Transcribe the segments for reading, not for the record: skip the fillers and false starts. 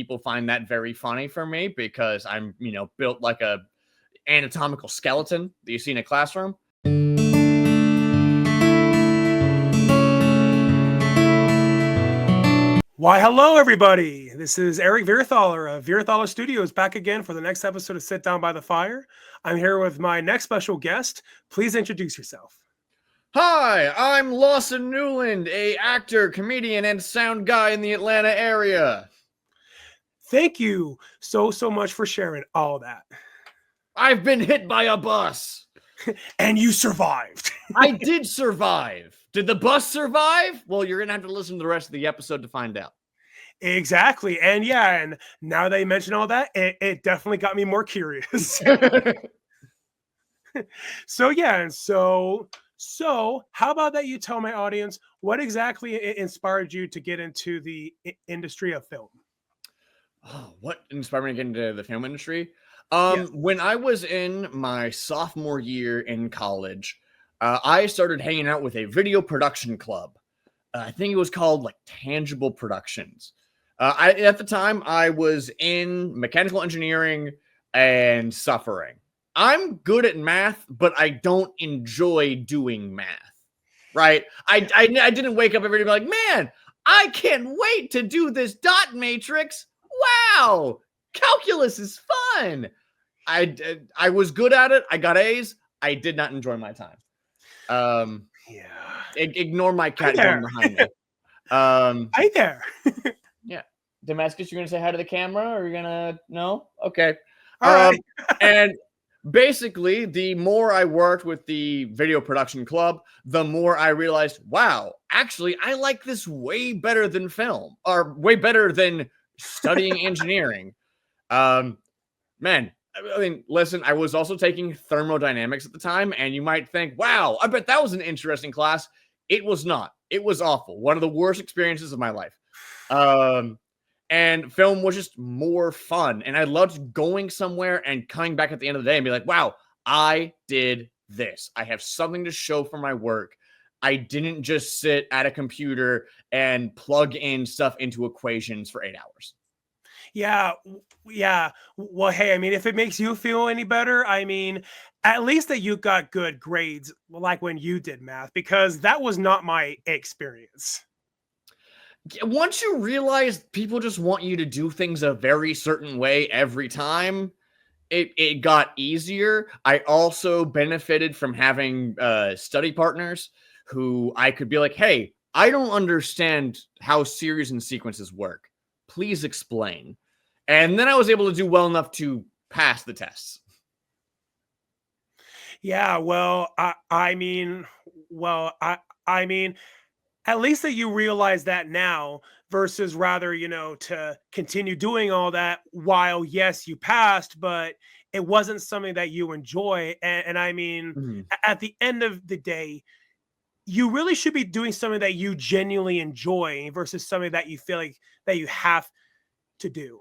people find that very funny for me because I'm, built like a anatomical skeleton that you see in a classroom. Why, hello, everybody. This is Eric Vierthaler of Vierthaler Studios back again for the next episode of Sit Down by the Fire. I'm here with my next special guest. Please introduce yourself. Hi, I'm Lawson Nuland, a actor, comedian, and sound guy in the Atlanta area. Thank you so much for sharing all that. I've been hit by a bus. And you survived. I did survive. Did the bus survive? Well, you're going to have to listen to the rest of the episode to find out. Exactly. And now that you mention all that, it definitely got me more curious. So how about that you tell my audience what exactly inspired you to get into the industry of film? Oh, what inspired me to get into the film industry? Yes. When I was in my sophomore year in college, I started hanging out with a video production club. I think it was called like Tangible Productions. At the time, I was in mechanical engineering and suffering. I'm good at math, but I don't enjoy doing math, right? I didn't wake up every day and be like, man, I can't wait to do this dot matrix. Wow, calculus is fun. I was good at it. I got A's. I did not enjoy my time. Ignore my cat going behind me. Hi there. Yeah. Damascus, you're going to say hi to the camera or you're going to, no? Okay. All right. And basically, the more I worked with the video production club, the more I realized, wow, actually, I like this way better than film or way better than studying engineering. Man, I mean, listen, I was also taking thermodynamics at the time, and you might think, wow, I bet that was an interesting class. It was not. It was awful. One of the worst experiences of my life. And film was just more fun. And I loved going somewhere and coming back at the end of the day and be like, wow, I did this. I have something to show for my work. I didn't just sit at a computer and plug in stuff into equations for 8 hours. Yeah. Well, hey, I mean, if it makes you feel any better, I mean, at least that you got good grades, like when you did math, because that was not my experience. Once you realize people just want you to do things a very certain way every time, it got easier. I also benefited from having study partners who I could be like, hey, I don't understand how series and sequences work. Please explain. And then I was able to do well enough to pass the tests. Yeah, well, I mean, at least that you realize that now versus rather, to continue doing all that while, yes, you passed, but it wasn't something that you enjoy. And I mean, at the end of the day, you really should be doing something that you genuinely enjoy versus something that you feel like that you have to do.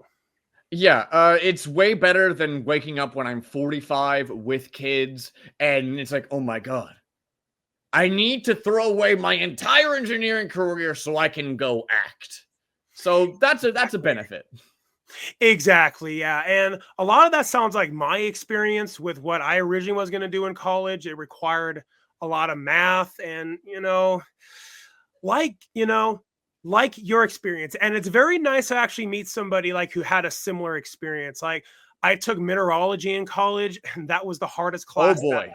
Yeah, it's way better than waking up when I'm 45 with kids and it's like, oh my God, I need to throw away my entire engineering career so I can go act. So that's a benefit. Exactly, yeah. And a lot of that sounds like my experience with what I originally was going to do in college. It required a lot of math and, like your experience. And it's very nice to actually meet somebody like who had a similar experience. Like I took mineralogy in college and that was the hardest class. Oh boy.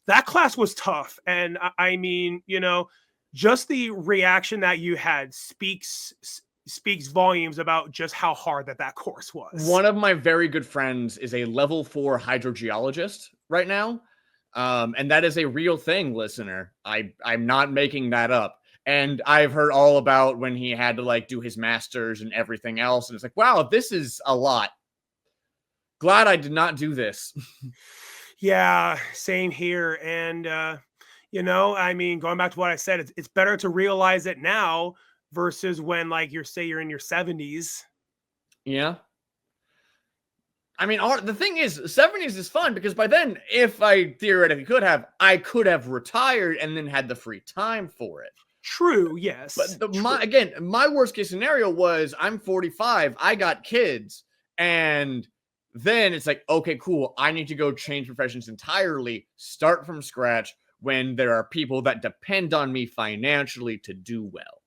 That class was tough. And I mean, just the reaction that you had speaks volumes about just how hard that course was. One of my very good friends is a level 4 hydrogeologist right now. And that is a real thing, listener. I'm not making that up. And I've heard all about when he had to like do his master's and everything else. And it's like, wow, this is a lot. Glad I did not do this. Yeah, same here. And, I mean, going back to what I said, it's better to realize it now versus when like you're in your 70s. Yeah. I mean, the thing is, 70s is fun because by then, if I theoretically I could have retired and then had the free time for it. True. Yes. But True. my worst case scenario was I'm 45, I got kids, and then it's like, okay, cool, I need to go change professions entirely, start from scratch when there are people that depend on me financially to do well.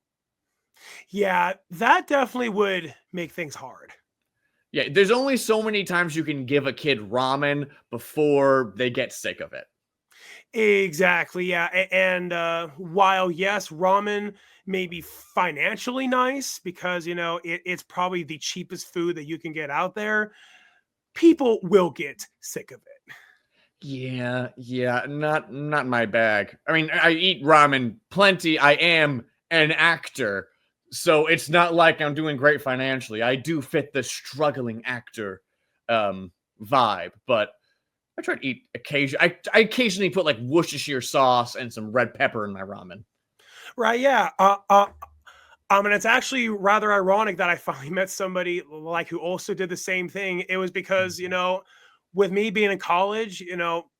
Yeah, that definitely would make things hard. Yeah, there's only so many times you can give a kid ramen before they get sick of it. Exactly. Yeah. And while yes, ramen may be financially nice because it's probably the cheapest food that you can get out there, people will get sick of it. Yeah, not my bag. I mean, I eat ramen plenty. I am an actor, so it's not like I'm doing great financially. I do fit the struggling actor vibe, but I try to eat occasionally. I occasionally put like Worcestershire sauce and some red pepper in my ramen. Right. Yeah. And it's actually rather ironic that I finally met somebody like who also did the same thing. It was because, with me being in college,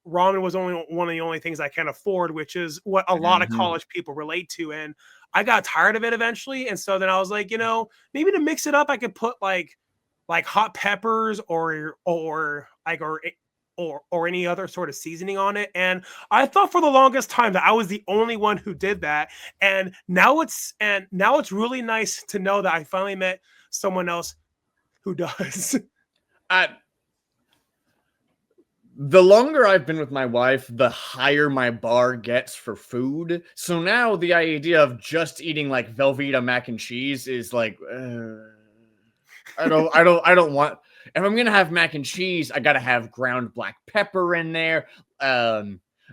ramen was only one of the only things I can afford, which is what a lot of Mhm. college people relate to. And I got tired of it eventually. And so then I was like, maybe to mix it up, I could put like hot peppers or any other sort of seasoning on it. And I thought for the longest time that I was the only one who did that. And now it's really nice to know that I finally met someone else who does. I, the longer I've been with my wife, the higher my bar gets for food. So now the idea of just eating like Velveeta mac and cheese is like, I don't want. If I'm gonna have mac and cheese, I gotta have ground black pepper in there, a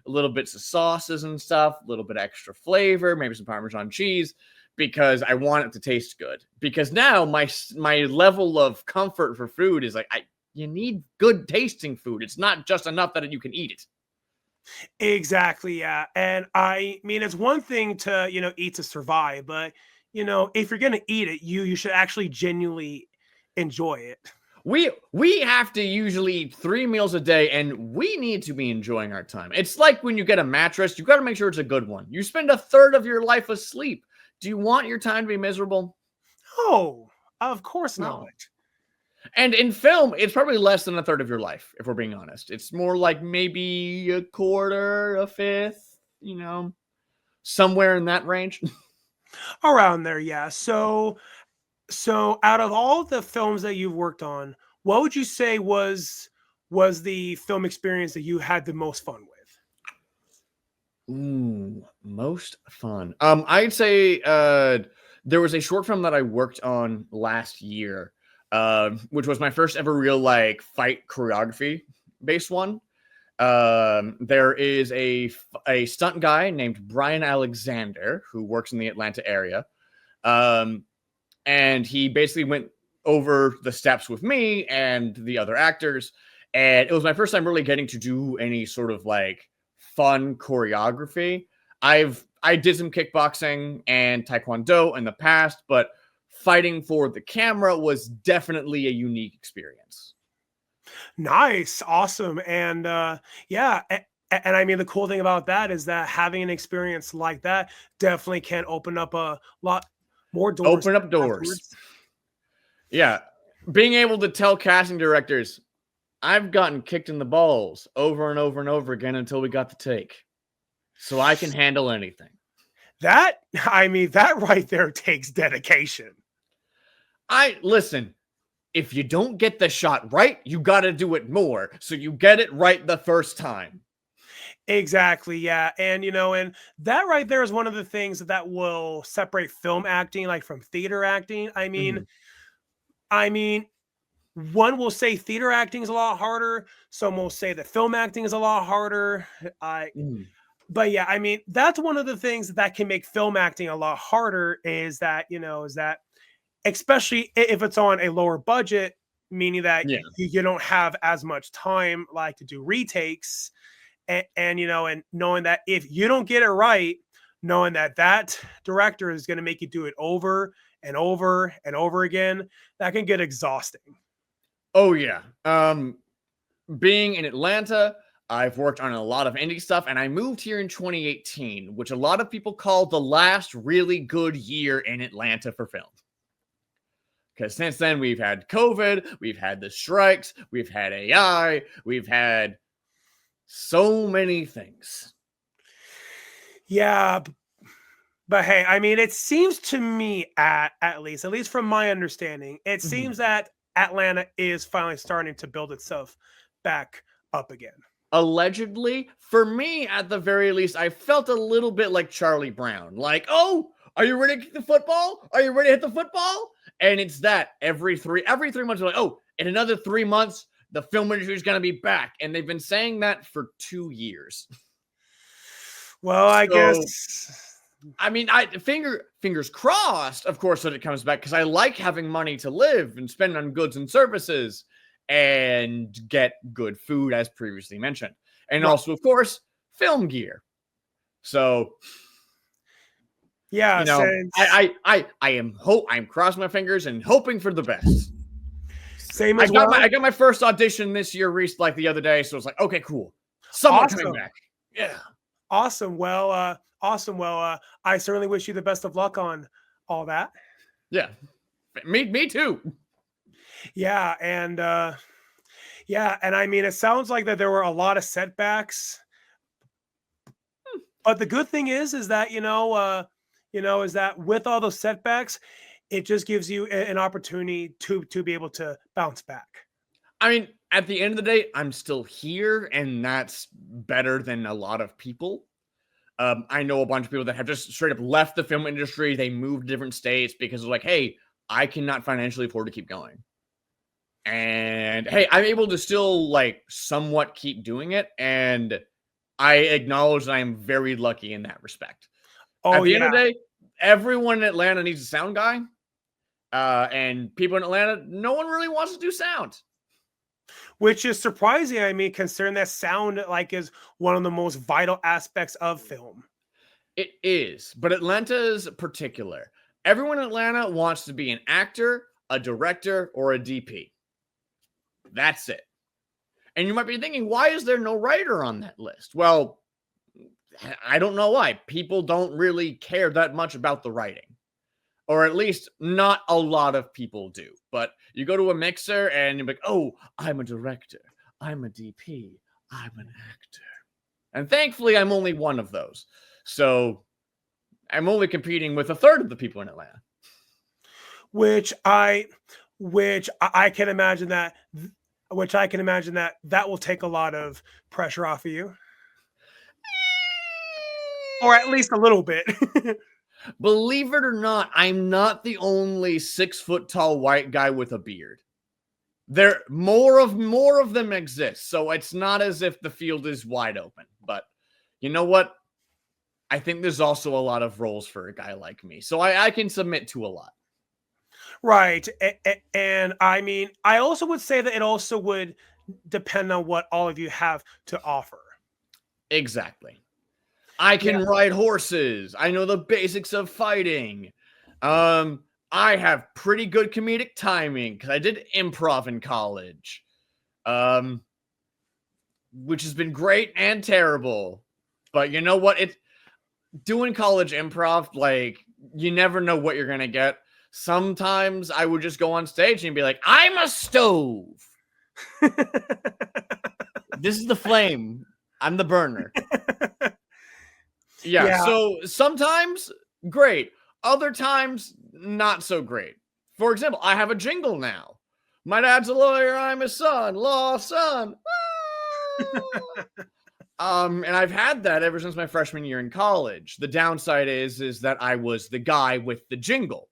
little bits of sauces and stuff, a little bit extra flavor, maybe some Parmesan cheese, because I want it to taste good. Because now my level of comfort for food is like you need good tasting food. It's not just enough that you can eat it. Exactly, yeah. And I mean, it's one thing to, eat to survive, but if you're gonna eat it, you should actually genuinely enjoy it. We have to usually eat 3 meals a day, and we need to be enjoying our time. It's like when you get a mattress, you got to make sure it's a good one. You spend a third of your life asleep. Do you want your time to be miserable? Oh, of course not. No. And in film, it's probably less than a third of your life, if we're being honest. It's more like maybe a quarter, a fifth, somewhere in that range. Around there, yeah. So out of all the films that you've worked on, what would you say was the film experience that you had the most fun with? Ooh, most fun. I'd say there was a short film that I worked on last year, which was my first ever real like fight choreography based one. There is a stunt guy named Brian Alexander who works in the Atlanta area. Um, and he basically went over the steps with me and the other actors, and it was my first time really getting to do any sort of like fun choreography. I did some kickboxing and taekwondo in the past, but fighting for the camera was definitely a unique experience. Nice, awesome, and yeah. And I mean, the cool thing about that is that having an experience like that definitely can open up a lot more doors Open up doors. afterwards. Yeah, being able to tell casting directors, I've gotten kicked in the balls over and over and over again until we got the take. So I can handle anything. That I mean, that right there takes dedication. I listen, if you don't get the shot right, you got to do it more. So you get it right the first time. Exactly, yeah. And that right there is one of the things that will separate film acting like from theater acting. I mean, Mhm. I mean, one will say theater acting is a lot harder. Some will say that film acting is a lot harder. I Mhm. But yeah, I mean, that's one of the things that can make film acting a lot harder is that especially if it's on a lower budget, meaning that Yeah. you don't have as much time like to do retakes and knowing that if you don't get it right, knowing that that director is going to make you do it over and over and over again, that can get exhausting. Oh yeah. Being in Atlanta, I've worked on a lot of indie stuff, and I moved here in 2018, which a lot of people call the last really good year in Atlanta for film. Because since then, we've had COVID, we've had the strikes, we've had AI, we've had so many things. Yeah, but hey, I mean, it seems to me, at least from my understanding, it seems that Atlanta is finally starting to build itself back up again. Allegedly, for me, at the very least, I felt a little bit like Charlie Brown. Like, oh, are you ready to kick the football? Are you ready to hit the football? And it's that every 3 months, we're like, oh, in another 3 months, the film industry is going to be back. And they've been saying that for 2 years. Well, I guess. I mean, fingers crossed, of course, that it comes back, because I like having money to live and spend on goods and services and get good food, as previously mentioned. And also, of course, film gear. So, yeah, you know, I'm crossing my fingers and hoping for the best. Same as well. I got my first audition this year, like the other day, so it's like, okay, cool. Someone coming back. Yeah. Awesome. Well, I certainly wish you the best of luck on all that. Yeah. Me too. Yeah, and I mean, it sounds like that there were a lot of setbacks, but the good thing is that is that with all those setbacks, it just gives you an opportunity to be able to bounce back. I mean, at the end of the day, I'm still here, and that's better than a lot of people. I know a bunch of people that have just straight up left the film industry. They moved to different states because they're like, hey, I cannot financially afford to keep going. And hey, I'm able to still like somewhat keep doing it. And I acknowledge that I'm very lucky in that respect. At the end of the day, everyone in Atlanta needs a sound guy. And people in Atlanta, no one really wants to do sound. Which is surprising, I mean, considering that sound like is one of the most vital aspects of film. It is, but Atlanta's particular. Everyone in Atlanta wants to be an actor, a director, or a DP. That's it. And you might be thinking, why is there no writer on that list? Well, I don't know why. People don't really care that much about the writing. Or at least not a lot of people do. But you go to a mixer and you're like, oh, I'm a director. I'm a DP. I'm an actor. And thankfully, I'm only one of those. So I'm only competing with a third of the people in Atlanta. Which I can imagine that will take a lot of pressure off of you. Or at least a little bit. Believe it or not, I'm not the only 6 foot tall white guy with a beard. There more of them exist, so it's not as if the field is wide open. But you know what? I think there's also a lot of roles for a guy like me, so I can submit to a lot. Right, and I mean, I also would say that it also would depend on what all of you have to offer. Exactly. I can ride horses. I know the basics of fighting. I have pretty good comedic timing because I did improv in college, which has been great and terrible. But you know what? Doing college improv, like, you never know what you're gonna get. Sometimes I would just go on stage and be like, "I'm a stove. This is the flame. I'm the burner." Yeah, so sometimes great. Other times, not so great. For example, I have a jingle now. My dad's a lawyer, I'm his son. Lawson. And I've had that ever since my freshman year in college. The downside is that I was the guy with the jingle,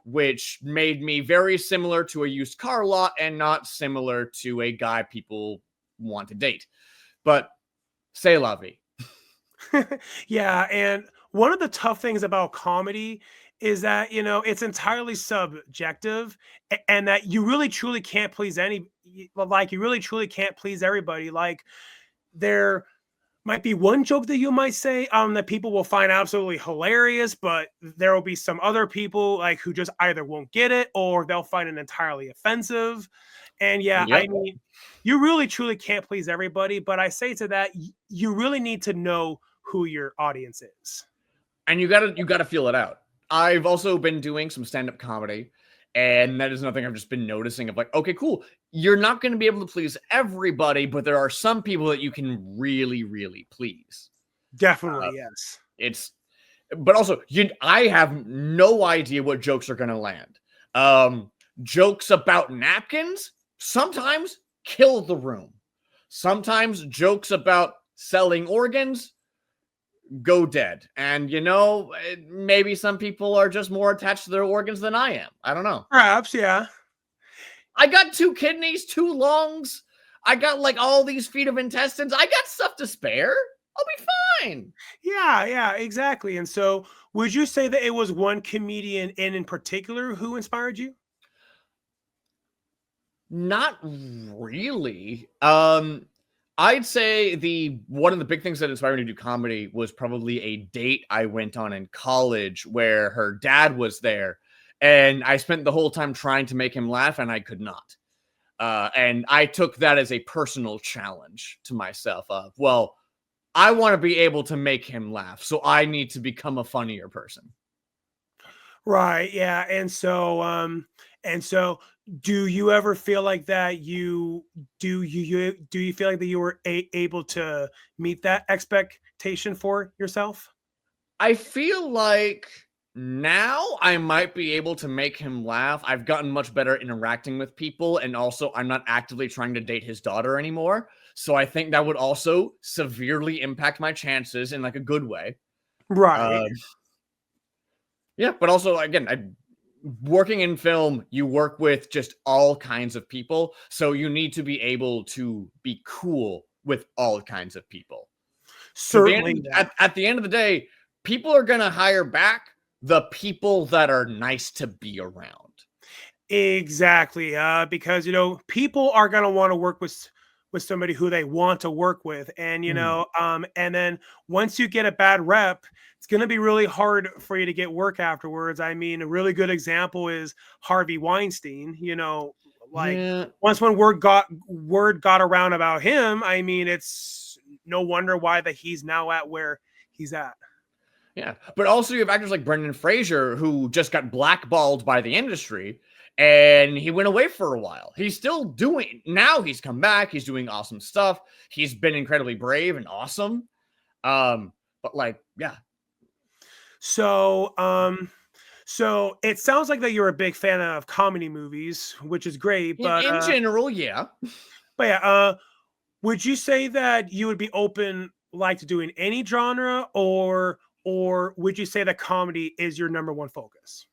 which made me very similar to a used car lot and not similar to a guy people want to date. But c'est la vie. Yeah, and one of the tough things about comedy is that it's entirely subjective, and that you really truly can't please you really truly can't please everybody. Like, there might be one joke that you might say that people will find absolutely hilarious, but there will be some other people like who just either won't get it or they'll find it entirely offensive. And yeah, I Yep. mean, you really truly can't please everybody, but I say to that, you really need to know who your audience is. And you gotta feel it out. I've also been doing some stand-up comedy, and that is nothing I've just been noticing of like, okay, cool. You're not gonna be able to please everybody, but there are some people that you can really, really please. Definitely, yes. It's but also I have no idea what jokes are gonna land. Um, Jokes about napkins sometimes kill the room. Sometimes jokes about selling organs go dead. And maybe some people are just more attached to their organs than I am. I don't know. Perhaps, yeah. I got 2 kidneys, 2 lungs. I got like all these feet of intestines. I got stuff to spare. I'll be fine. Yeah, yeah, exactly. And so, would you say that it was one comedian in particular who inspired you? Not really. I'd say the one of the big things that inspired me to do comedy was probably a date I went on in college where her dad was there, and I spent the whole time trying to make him laugh, and I could not. And I took that as a personal challenge to myself. Well, I want to be able to make him laugh, so I need to become a funnier person. Right, yeah. And so do you ever feel like that do you feel like that you were able to meet that expectation for yourself? I feel like now I might be able to make him laugh. I've gotten much better interacting with people, and also I'm not actively trying to date his daughter anymore. So I think that would also severely impact my chances in like a good way. Right. Um, yeah, but also again, working in film, you work with just all kinds of people, so you need to be able to be cool with all kinds of people. Because Certainly, yeah. at the end of the day, people are gonna hire back the people that are nice to be around. Exactly. Because people are gonna want to work with somebody who they want to work with, and Mhm. and then once you get a bad rep, it's gonna be really hard for you to get work afterwards. I mean, a really good example is Harvey Weinstein. Like Yeah, once when word got around about him, I mean, it's no wonder why that he's now at where he's at. yeah. But also you have actors like Brendan Fraser who just got blackballed by the industry and he went away for a while. He's still doing now he's come back, he's doing awesome stuff. He's been incredibly brave and awesome. But like, yeah. So, so it sounds like that you're a big fan of comedy movies, which is great. In general, yeah. But yeah, would you say that you would be open like to doing any genre, or would you say that comedy is your number one focus?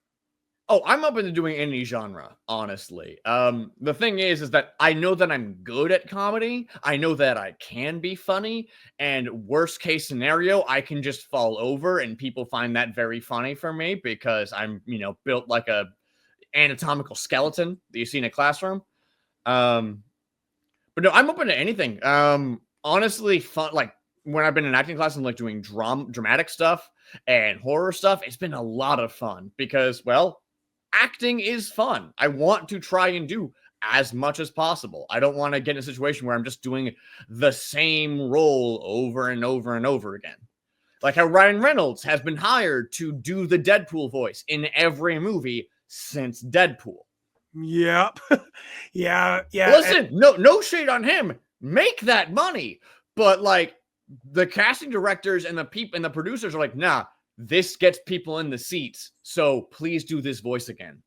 Oh, I'm open to doing any genre, honestly. The thing is that I know that I'm good at comedy. I know that I can be funny, and worst case scenario, I can just fall over, and people find that very funny for me because I'm, built like a anatomical skeleton that you see in a classroom. Um, but no, I'm open to anything. Honestly, fun like when I've been in acting class and like doing dramatic stuff and horror stuff, it's been a lot of fun because, well, acting is fun. I want to try and do as much as possible. I don't want to get in a situation where I'm just doing the same role over and over and over again. Like how Ryan Reynolds has been hired to do the Deadpool voice in every movie since Deadpool. Yep. Yeah, yeah. Listen, no shade on him. Make that money. But like the casting directors and the people and the producers are like, nah, this gets people in the seats. So please do this voice again.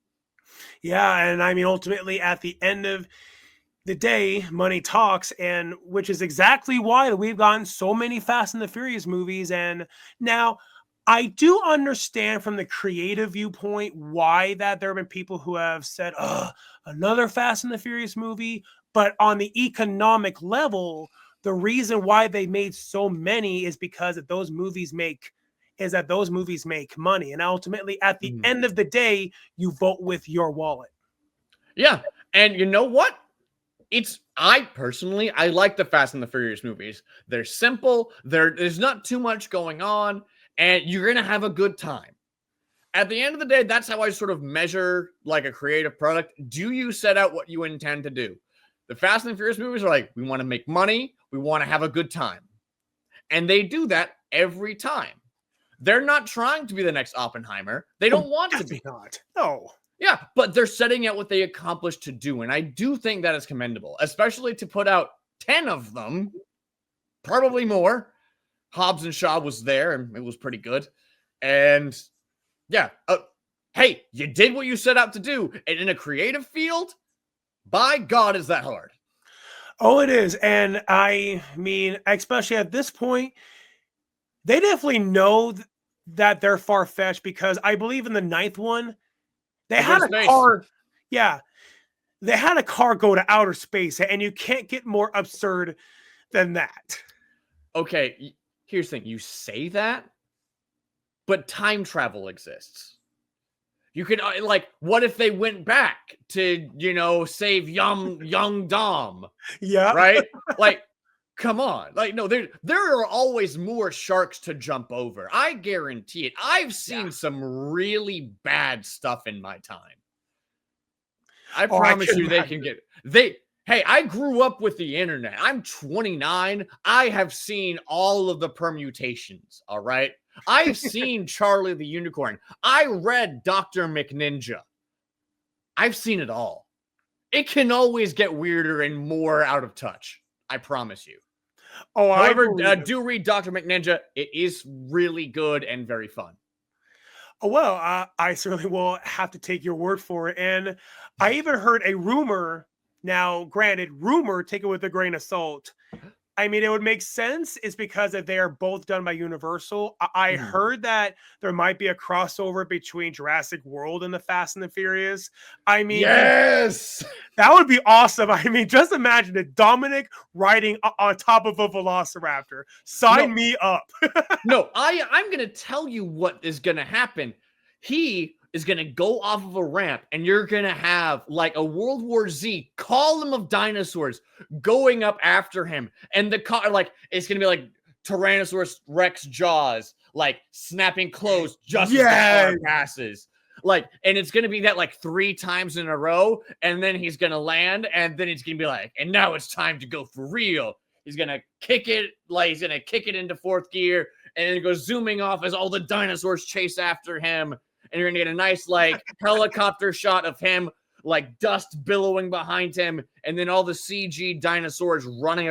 Yeah, and I mean, ultimately, at the end of the day, money talks, and which is exactly why we've gotten so many Fast and the Furious movies. And now, I do understand from the creative viewpoint why that there have been people who have said, "Oh, another Fast and the Furious movie." But on the economic level, the reason why they made so many is that those movies make money, and ultimately, at the Mhm. end of the day, you vote with your wallet. Yeah. And you know what? I like the Fast and the Furious movies. They're simple, there's not too much going on, and you're gonna have a good time. At the end of the day, that's how I sort of measure like a creative product. Do you set out what you intend to do? The Fast and Furious movies are like, we want to make money, we want to have a good time. And they do that every time. They're not trying to be the next Oppenheimer. They don't want to be. Not. No. Yeah, but they're setting out what they accomplished to do. And I do think that is commendable, especially to put out 10 of them, probably more. Hobbs and Shaw was there, and it was pretty good. And yeah, hey, you did what you set out to do. And in a creative field, by God, is that hard. Oh, it is. And I mean, especially at this point, they definitely know that they're far-fetched, because I believe in the 9th one, they had a car. Yeah. They had a car go to outer space, and you can't get more absurd than that. Okay, here's the thing. You say that, but time travel exists. You could, like, what if they went back to, save young Dom? Yeah. Right? Like, come on. Like, no, there are always more sharks to jump over. I guarantee it. I've seen some really bad stuff in my time. I promise you they can get... Hey, I grew up with the internet. I'm 29. I have seen all of the permutations, all right? I've seen Charlie the Unicorn. I read Dr. McNinja. I've seen it all. It can always get weirder and more out of touch. I promise you. Oh, however, do read Dr. McNinja. It is really good and very fun. Oh, well, I certainly will have to take your word for it. And I even heard a rumor. Now, granted, rumor, take it with a grain of salt. I mean, it would make sense. It's because if they are both done by Universal. I heard that there might be a crossover between Jurassic World and the Fast and the Furious. I mean, yes, that would be awesome. I mean, just imagine it. Dominic riding on top of a Velociraptor. Sign me up. No, I'm going to tell you what is going to happen. He is going to go off of a ramp, and you're going to have like a World War Z column of dinosaurs going up after him. And the car, like, it's going to be like Tyrannosaurus Rex jaws, like snapping closed just as the car passes. Like, and it's going to be that like 3 times in a row. And then he's going to land, and then it's going to be like, and now it's time to go for real. He's going to kick it, like he's going to kick it into 4th gear, and then it goes zooming off as all the dinosaurs chase after him. And you're going to get a nice, like, helicopter shot of him, like, dust billowing behind him, and then all the CG dinosaurs running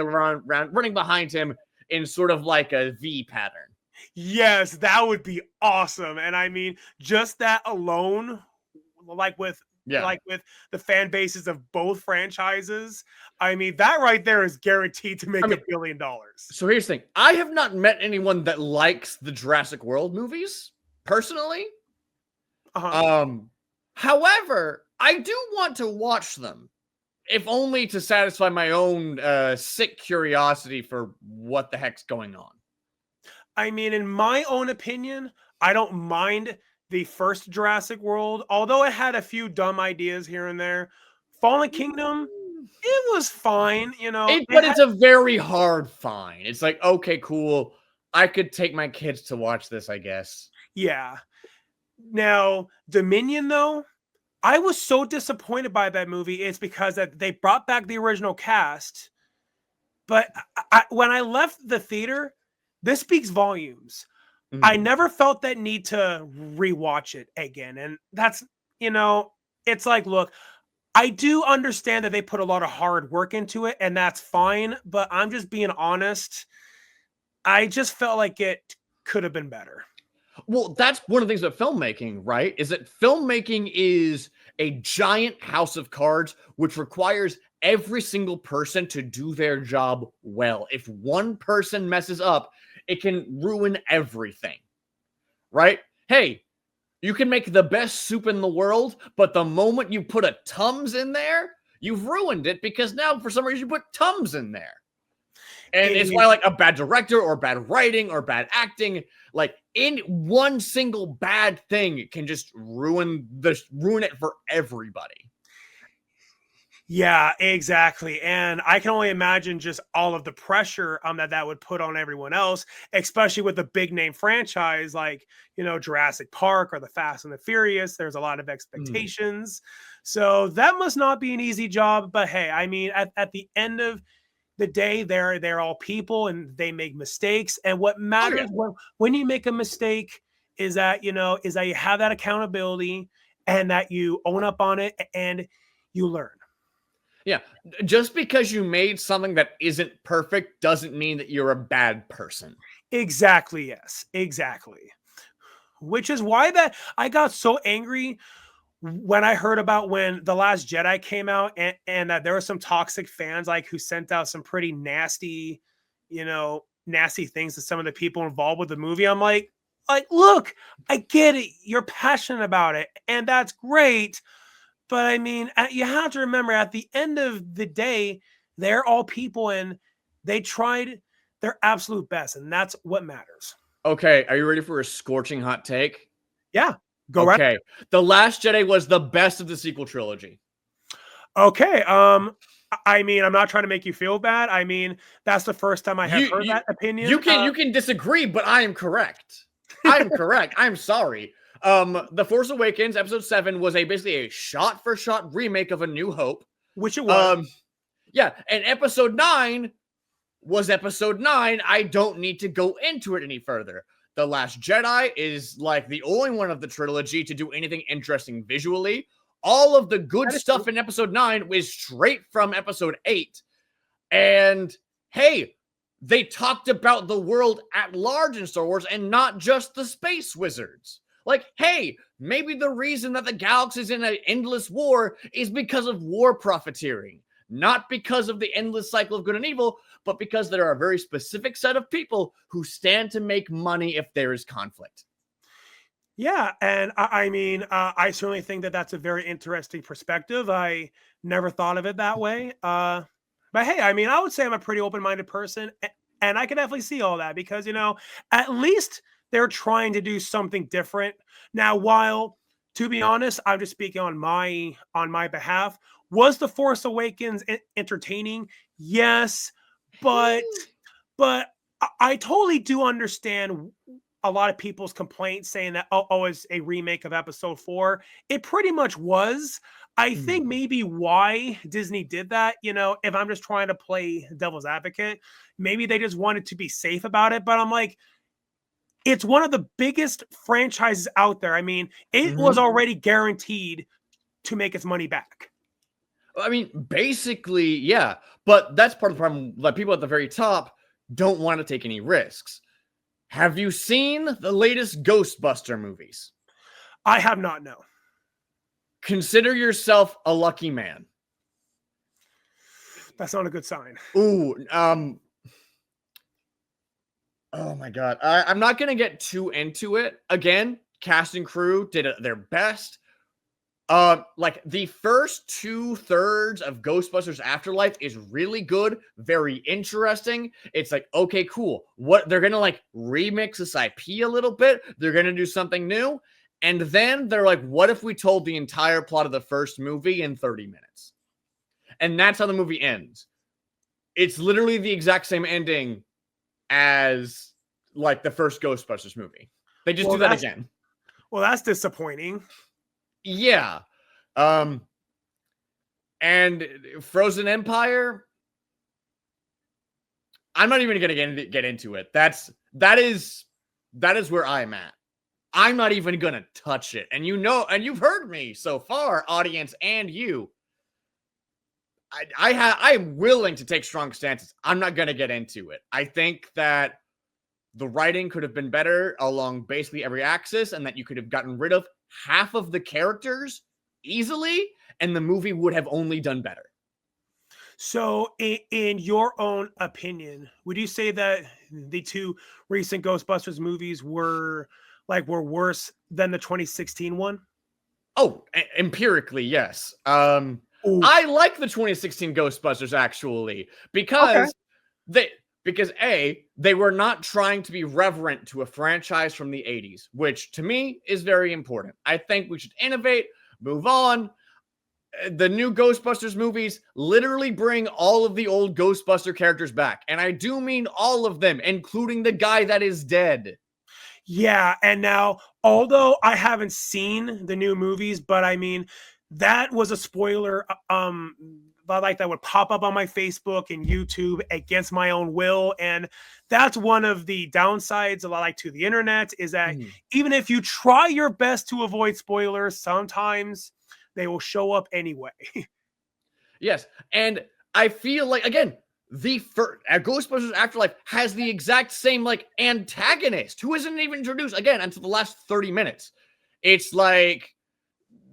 behind him in sort of like a V pattern. Yes, that would be awesome. And I mean, just that alone, like with the fan bases of both franchises, I mean, that right there is guaranteed to make $1 billion. So here's the thing. I have not met anyone that likes the Jurassic World movies, personally. However, I do want to watch them, if only to satisfy my own sick curiosity for what the heck's going on. I mean, in my own opinion, I don't mind the first Jurassic World, although it had a few dumb ideas here and there. Fallen Kingdom, it was fine, but it's a very hard fine. It's like, okay, cool. I could take my kids to watch this, I guess. Yeah. Now, Dominion, though, I was so disappointed by that movie. It's because they brought back the original cast. But when I left the theater, this speaks volumes. I never felt that need to rewatch it again. And that's, it's like, look, I do understand that they put a lot of hard work into it, and that's fine. But I'm just being honest. I just felt like it could have been better. Well, that's one of the things about filmmaking, right? Is that filmmaking is a giant house of cards, which requires every single person to do their job well. If one person messes up, it can ruin everything, right? Hey, you can make the best soup in the world, but the moment you put a Tums in there, you've ruined it, because now for some reason you put Tums in there. And it's why, like, a bad director or bad writing or bad acting, like, in one single bad thing can just ruin it for everybody. Yeah, exactly. And I can only imagine just all of the pressure that would put on everyone else, especially with a big name franchise like, Jurassic Park or the Fast and the Furious. There's a lot of Mm. expectations. So that must not be an easy job. But hey, I mean, at the end of the day, they're all people and they make mistakes. And what Oh yeah. matters when you make a mistake is that you have that accountability and that you own up on it and you learn. Yeah. Just because you made something that isn't perfect doesn't mean that you're a bad person. Exactly. Yes. Exactly. Which is why that I got so angry when I heard about when The Last Jedi came out and that there were some toxic fans like who sent out some pretty nasty things to some of the people involved with the movie. I'm like, look, I get it. You're passionate about it, and that's great. But I mean, you have to remember at the end of the day, they're all people and they tried their absolute best, and that's what matters. Okay, are you ready for a scorching hot take? Yeah, go right. Okay. The Last Jedi was the best of the sequel trilogy. Okay. I mean, I'm not trying to make you feel bad. I mean, that's the first time I have heard that opinion. You can disagree, but I am correct. I am correct. I'm sorry. The Force Awakens episode 7 was basically a shot for shot remake of A New Hope. Which it was. Yeah, and episode 9 was episode 9. I don't need to go into it any further. The Last Jedi is like the only one of the trilogy to do anything interesting visually. All of the good stuff true. in episode 9 was straight from episode 8. And hey, they talked about the world at large in Star Wars and not just the space wizards. Like, hey, maybe the reason that the galaxy's in an endless war is because of war profiteering, not because of the endless cycle of good and evil, but because there are a very specific set of people who stand to make money if there is conflict. Yeah, and I mean, I certainly think that that's a very interesting perspective. I never thought of it that way. But hey, I mean, I would say I'm a pretty open-minded person, and I can definitely see all that because at least they're trying to do something different. Now, while to be honest, I'm just speaking on my behalf. Was The Force Awakens entertaining? Yes, but but I totally do understand a lot of people's complaints saying that it's a remake of episode 4. It pretty much was. I think maybe why Disney did that, if I'm just trying to play devil's advocate, maybe they just wanted to be safe about it. But I'm like, it's one of the biggest franchises out there. I mean, it was already guaranteed to make its money back. I mean, basically, yeah. But that's part of the problem. Like, people at the very top don't want to take any risks. Have you seen the latest Ghostbuster movies? I have not, no. Consider yourself a lucky man. That's not a good sign. Ooh, oh my God. I'm not going to get too into it. Again, cast and crew did their best. Like the first 2/3 of Ghostbusters Afterlife is really good, very interesting. It's like, okay, cool. What they're gonna like remix this IP a little bit, they're gonna do something new, and then they're like, what if we told the entire plot of the first movie in 30 minutes? And that's how the movie ends. It's literally the exact same ending as like the first Ghostbusters movie. They just do that again. Well, that's disappointing. Yeah. And Frozen Empire, I'm not even going to get into it. That is where I'm at. I'm not even going to touch it. And you've heard me so far, audience, and you. I am willing to take strong stances. I'm not going to get into it. I think that the writing could have been better along basically every axis, and that you could have gotten rid of half of the characters easily, and the movie would have only done better. So, in your own opinion, would you say that the two recent Ghostbusters movies were worse than the 2016 one? Oh, empirically, yes. I like the 2016 Ghostbusters actually because they were not trying to be reverent to a franchise from the 80s, which to me is very important. I think we should innovate, move on. the new Ghostbusters movies literally bring all of the old Ghostbuster characters back. And I do mean all of them, including the guy that is dead. Yeah, and now, although I haven't seen the new movies, but I mean, that was a spoiler, that would pop up on my Facebook and YouTube against my own will, and that's one of the downsides to the internet, is that even if you try your best to avoid spoilers, sometimes they will show up anyway. Yes, and I feel like, again, the first Ghostbusters Afterlife has the exact same like antagonist who isn't even introduced again until the last 30 minutes. It's like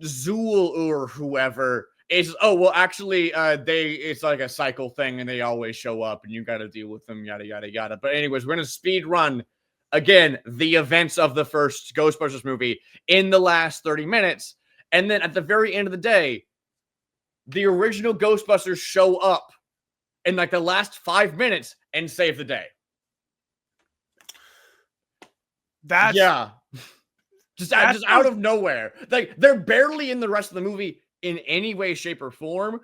Zool or whoever is, oh well, actually it's like a cycle thing and they always show up and you got to deal with them, yada yada yada. But anyways, we're gonna speed run again the events of the first Ghostbusters movie in the last 30 minutes, and then at the very end of the day, the original Ghostbusters show up in like the last 5 minutes and save the day. That's just out of nowhere. Like, they're barely in the rest of the movie in any way, shape, or form.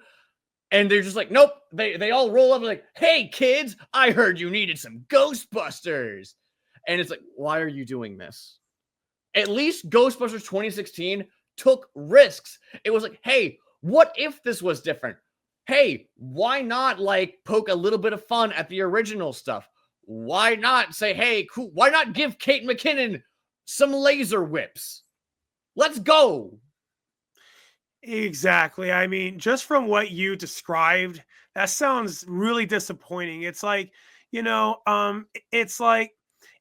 And they're just like, nope. They all roll up like, hey, kids, I heard you needed some Ghostbusters. And it's like, why are you doing this? At least Ghostbusters 2016 took risks. It was like, hey, what if this was different? Hey, why not like poke a little bit of fun at the original stuff? Why not say, hey, cool, why not give Kate McKinnon some laser whips? Let's go. Exactly. I mean, just from what you described, that sounds really disappointing. It's like, it's like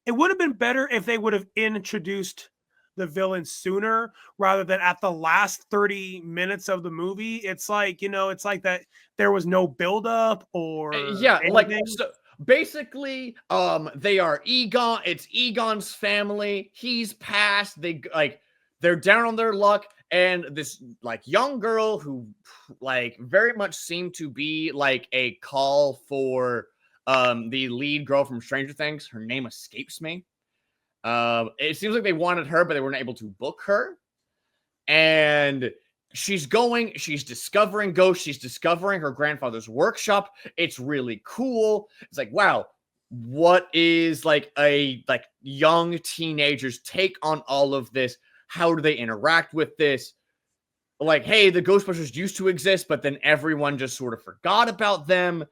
it would have been better if they would have introduced the villain sooner rather than at the last 30 minutes of the movie. It's like, it's like that there was no buildup or anything. Like, so basically, they are Egon. It's Egon's family. He's passed. They're down on their luck, and this like young girl who like very much seemed to be like a call for the lead girl from Stranger Things. Her name escapes me. It seems like they wanted her, but they weren't able to book her. And she's discovering ghosts. She's discovering her grandfather's workshop. It's really cool. It's like, wow, what is like a young teenager's take on all of this? How do they interact with this? Like, hey, the Ghostbusters used to exist, but then everyone just sort of forgot about them.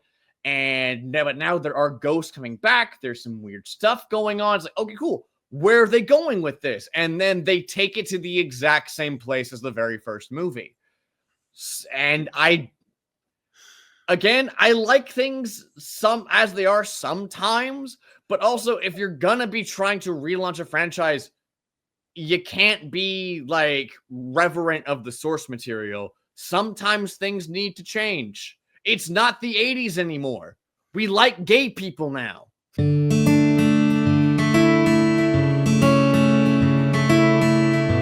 But now there are ghosts coming back. There's some weird stuff going on. It's like, okay, cool. Where are they going with this? And then they take it to the exact same place as the very first movie. And I like things some as they are sometimes, but also if you're gonna be trying to relaunch a franchise, you can't be like reverent of the source material. Sometimes things need to change. It's not the 80s anymore. We like gay people now.